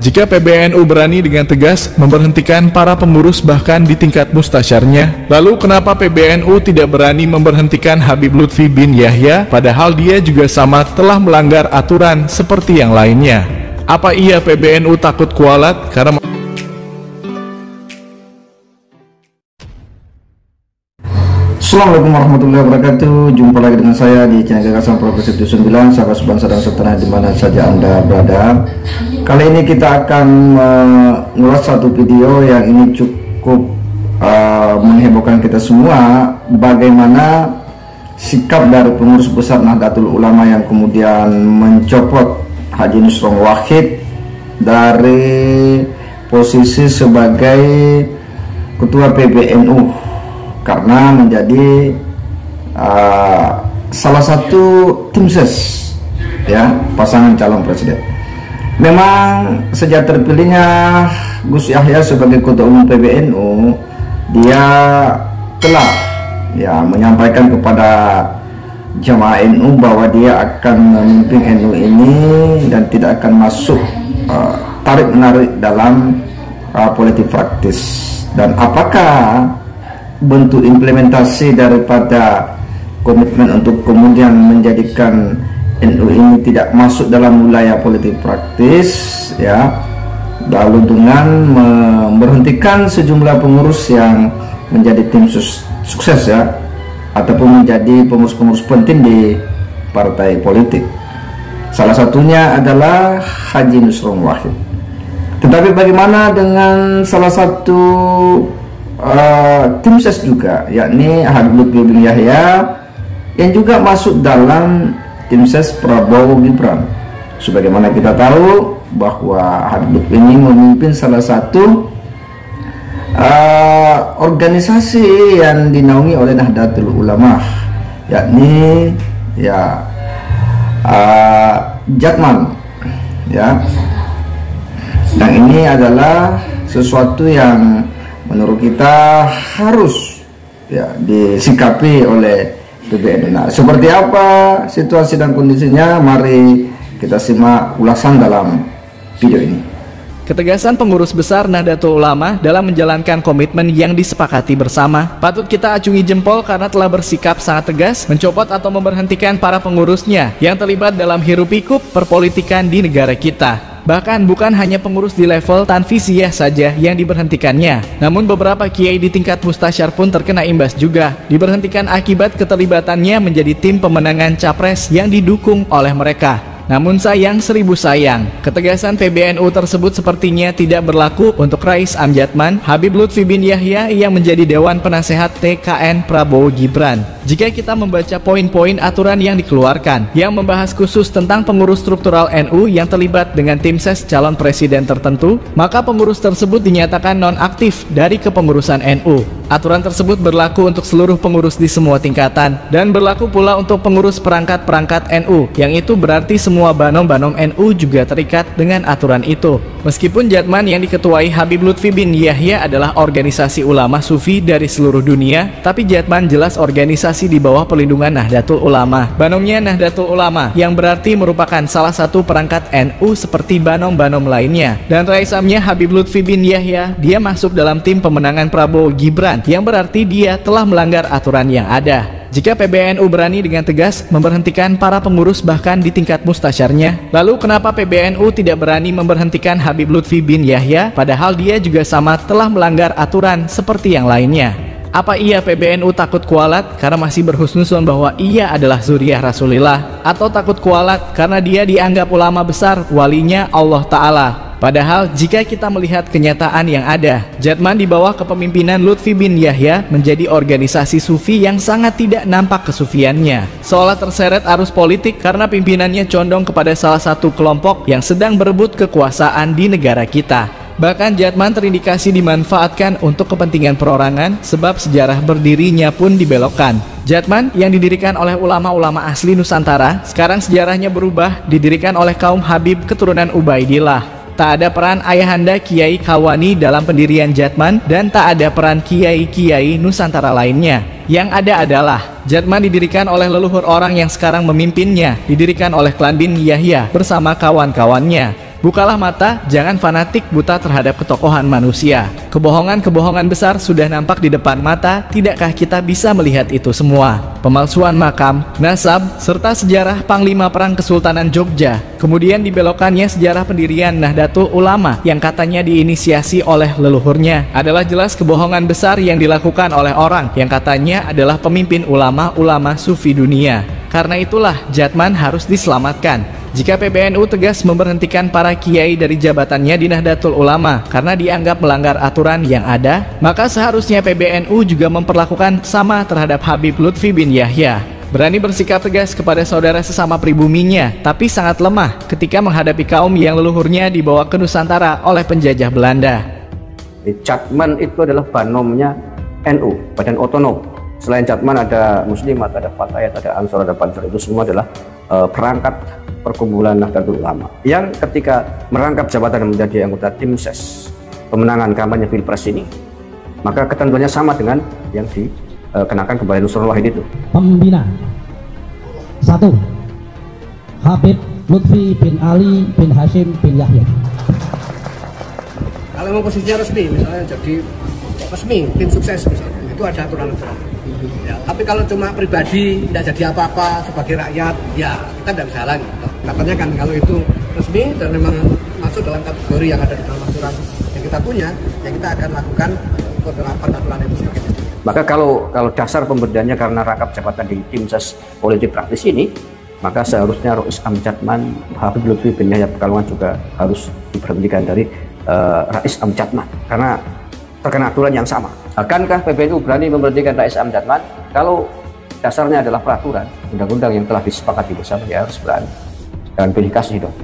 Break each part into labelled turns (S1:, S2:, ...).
S1: Jika PBNU berani dengan tegas memberhentikan para pengurus bahkan di tingkat mustasyarnya, lalu kenapa PBNU tidak berani memberhentikan Habib Lutfi bin Yahya padahal dia juga sama telah melanggar aturan seperti yang lainnya? Apa iya PBNU takut kualat karena
S2: Assalamualaikum warahmatullahi wabarakatuh. Jumpa lagi dengan saya di channel Gagasan Progresif 9, sahabat sebangsa dan setanah dimana saja Anda berada. Kali ini kita akan mengulas satu video yang ini cukup menghebohkan kita semua. Bagaimana sikap dari pengurus besar Nahdlatul Ulama yang kemudian mencopot Haji Nusron Wahid dari posisi sebagai Ketua PBNU karena menjadi salah satu tim ses ya pasangan calon presiden. Memang sejak terpilihnya Gus Yahya sebagai Ketua Umum PBNU, dia telah ya menyampaikan kepada jamaah NU bahwa dia akan memimpin NU ini dan tidak akan masuk tarik menarik dalam politik praktis. Dan apakah bentuk implementasi daripada komitmen untuk kemudian menjadikan NU ini tidak masuk dalam wilayah politik praktis ya, lalu dengan memberhentikan sejumlah pengurus yang menjadi tim sukses ya, ataupun menjadi pengurus-pengurus penting di partai politik. Salah satunya adalah Haji Nusron Wahid. Tetapi bagaimana dengan salah satu tim ses juga, yakni Habib Lutfi bin Yahya yang juga masuk dalam tim ses Prabowo Gibran? Sebagaimana kita tahu bahwa Habib Lutfi ini memimpin salah satu organisasi yang dinaungi oleh Nahdlatul Ulama, yakni ya Jatman ya. Dan ini adalah sesuatu yang menurut kita harus ya disikapi oleh PBNU. Nah, seperti apa situasi dan kondisinya? Mari kita simak ulasan dalam video ini.
S1: Ketegasan pengurus besar Nahdlatul Ulama dalam menjalankan komitmen yang disepakati bersama patut kita acungi jempol karena telah bersikap sangat tegas mencopot atau memberhentikan para pengurusnya yang terlibat dalam hiruk-pikuk perpolitikan di negara kita. Bahkan bukan hanya pengurus di level tanfisiyah saja yang diberhentikannya, namun beberapa kiai di tingkat mustasyar pun terkena imbas juga, diberhentikan akibat keterlibatannya menjadi tim pemenangan capres yang didukung oleh mereka. Namun sayang seribu sayang, ketegasan PBNU tersebut sepertinya tidak berlaku untuk Rais Amjadman Habib Lutfi bin Yahya yang menjadi Dewan Penasehat TKN Prabowo Gibran. Jika kita membaca poin-poin aturan yang dikeluarkan yang membahas khusus tentang pengurus struktural NU yang terlibat dengan tim ses calon presiden tertentu, maka pengurus tersebut dinyatakan nonaktif dari kepengurusan NU. Aturan tersebut berlaku untuk seluruh pengurus di semua tingkatan dan berlaku pula untuk pengurus perangkat-perangkat NU, yang itu berarti semua banom-banom NU juga terikat dengan aturan itu. Meskipun Jatman yang diketuai Habib Lutfi bin Yahya adalah organisasi ulama sufi dari seluruh dunia, tapi Jatman jelas organisasi di bawah perlindungan Nahdlatul Ulama. Banomnya Nahdlatul Ulama, yang berarti merupakan salah satu perangkat NU seperti banom-banom lainnya. Dan raisamnya Habib Lutfi bin Yahya, dia masuk dalam tim pemenangan Prabowo Gibran, yang berarti dia telah melanggar aturan yang ada. Jika PBNU berani dengan tegas memberhentikan para pengurus bahkan di tingkat mustasyarnya, lalu kenapa PBNU tidak berani memberhentikan Habib Lutfi bin Yahya padahal dia juga sama telah melanggar aturan seperti yang lainnya? Apa iya PBNU takut kualat karena masih berhusnuzon bahwa ia adalah zuriyah Rasulillah, atau takut kualat karena dia dianggap ulama besar, walinya Allah Ta'ala? Padahal jika kita melihat kenyataan yang ada, Jatman di bawah kepemimpinan Lutfi bin Yahya menjadi organisasi sufi yang sangat tidak nampak kesufiannya, seolah terseret arus politik karena pimpinannya condong kepada salah satu kelompok yang sedang berebut kekuasaan di negara kita. Bahkan Jatman terindikasi dimanfaatkan untuk kepentingan perorangan, sebab sejarah berdirinya pun dibelokkan. Jatman yang didirikan oleh ulama-ulama asli Nusantara, sekarang sejarahnya berubah, didirikan oleh kaum Habib keturunan Ubaidillah. Tak ada peran ayahanda Kiai Kawani dalam pendirian Jatman, dan tak ada peran kiai-kiai Nusantara lainnya. Yang ada adalah Jatman didirikan oleh leluhur orang yang sekarang memimpinnya, didirikan oleh klan bin Yahya bersama kawan-kawannya. Bukalah mata, jangan fanatik buta terhadap ketokohan manusia. Kebohongan-kebohongan besar sudah nampak di depan mata, tidakkah kita bisa melihat itu semua? Pemalsuan makam, nasab, serta sejarah Panglima Perang Kesultanan Jogja. Kemudian dibelokkannya sejarah pendirian Nahdlatul Ulama yang katanya diinisiasi oleh leluhurnya. Adalah jelas kebohongan besar yang dilakukan oleh orang yang katanya adalah pemimpin ulama-ulama sufi dunia. Karena itulah Jatman harus diselamatkan. Jika PBNU tegas memberhentikan para kiai dari jabatannya di Nahdlatul Ulama karena dianggap melanggar aturan yang ada, maka seharusnya PBNU juga memperlakukan sama terhadap Habib Lutfi bin Yahya. Berani bersikap tegas kepada saudara sesama pribuminya, tapi sangat lemah ketika menghadapi kaum yang leluhurnya dibawa ke Nusantara oleh penjajah Belanda.
S3: Jatman itu adalah banomnya NU, Badan Otonom. Selain Jatman ada Muslimat, ada Fatayat, ada Ansor, ada Pansor. Itu semua adalah perangkat perkumpulan Nahdlatul Ulama yang ketika merangkap jabatan dan menjadi anggota tim ses pemenangan kampanye Pilpres ini, maka ketentuannya sama dengan yang dikenakan kepada Nusron Wahid itu.
S4: Pembina 1. Habib Lutfi bin Ali bin Hashim bin Yahya.
S5: Kalau mau posisinya resmi, misalnya jadi resmi tim sukses misalnya, itu ada aturan-aturan. Ya, tapi kalau cuma pribadi tidak jadi apa-apa sebagai rakyat, ya kita tidak bisa lagi. Katanya kan kalau itu resmi dan memang masuk dalam kategori yang ada di dalam aturan yang kita punya, ya kita akan lakukan penerapan aturan itu sebagai.
S3: Maka kalau dasar pemberhentiannya karena rangkap jabatan di tim ses politik praktis ini, maka seharusnya Rais Am Jatman, Habib Lutfi bin Yahya Pekalongan juga harus diberhentikan dari Rais Am Jatman karena terkena aturan yang sama. Akankah PBNU berani memberhentikan Rais Am Jatman? Kalau dasarnya adalah peraturan undang-undang yang telah disepakati bersama, ya harus berani. Dan pilih kasih dong.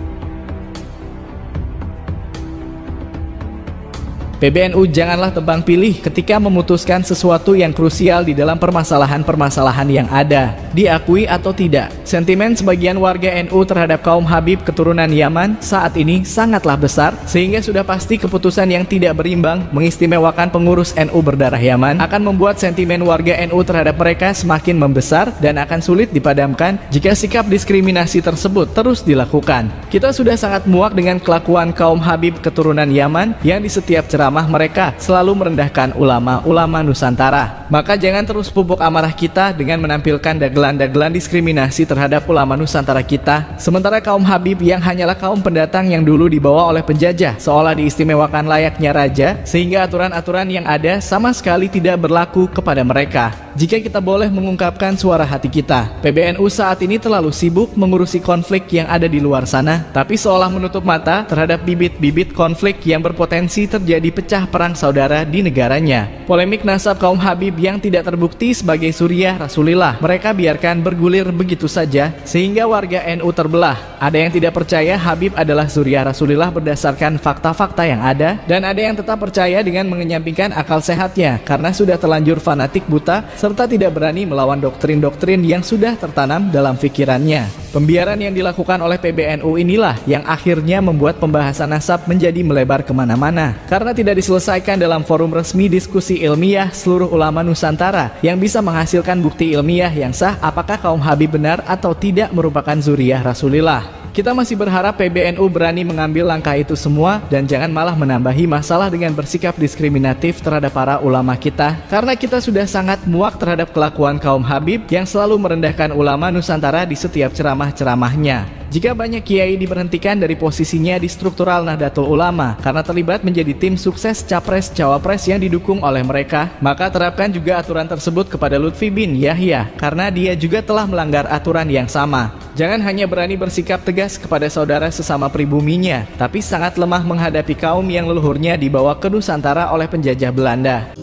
S1: PBNU janganlah tebang pilih ketika memutuskan sesuatu yang krusial di dalam permasalahan-permasalahan yang ada, diakui atau tidak. Sentimen sebagian warga NU terhadap kaum Habib keturunan Yaman saat ini sangatlah besar, sehingga sudah pasti keputusan yang tidak berimbang mengistimewakan pengurus NU berdarah Yaman akan membuat sentimen warga NU terhadap mereka semakin membesar dan akan sulit dipadamkan jika sikap diskriminasi tersebut terus dilakukan. Kita sudah sangat muak dengan kelakuan kaum Habib keturunan Yaman yang di setiap ceramah mereka selalu merendahkan ulama-ulama Nusantara. Maka jangan terus pupuk amarah kita dengan menampilkan dagelan-dagelan diskriminasi terhadap ulama Nusantara kita, sementara kaum Habib yang hanyalah kaum pendatang yang dulu dibawa oleh penjajah seolah diistimewakan layaknya raja, sehingga aturan-aturan yang ada sama sekali tidak berlaku kepada mereka. Jika kita boleh mengungkapkan suara hati kita, PBNU saat ini terlalu sibuk mengurusi konflik yang ada di luar sana, tapi seolah menutup mata terhadap bibit-bibit konflik yang berpotensi terjadi pecah perang saudara di negaranya. Polemik nasab kaum Habib yang tidak terbukti sebagai suriah Rasulillah, mereka biarkan bergulir begitu saja sehingga warga NU terbelah. Ada yang tidak percaya Habib adalah suriah Rasulillah berdasarkan fakta-fakta yang ada, dan ada yang tetap percaya dengan mengenyampingkan akal sehatnya karena sudah terlanjur fanatik buta serta tidak berani melawan doktrin-doktrin yang sudah tertanam dalam pikirannya. Pembiaran yang dilakukan oleh PBNU inilah yang akhirnya membuat pembahasan nasab menjadi melebar kemana-mana karena tidak diselesaikan dalam forum resmi diskusi ilmiah seluruh ulama Nusantara yang bisa menghasilkan bukti ilmiah yang sah apakah kaum Habib benar atau tidak merupakan zuriyah Rasulillah. Kita masih berharap PBNU berani mengambil langkah itu semua dan jangan malah menambahi masalah dengan bersikap diskriminatif terhadap para ulama kita, karena kita sudah sangat muak terhadap kelakuan kaum Habib yang selalu merendahkan ulama Nusantara di setiap ceramah-ceramahnya. Jika banyak kiai diberhentikan dari posisinya di struktural Nahdlatul Ulama karena terlibat menjadi tim sukses capres-cawapres yang didukung oleh mereka, maka terapkan juga aturan tersebut kepada Lutfi bin Yahya karena dia juga telah melanggar aturan yang sama. Jangan hanya berani bersikap tegas kepada saudara sesama pribuminya, tapi sangat lemah menghadapi kaum yang leluhurnya dibawa ke Nusantara oleh penjajah Belanda.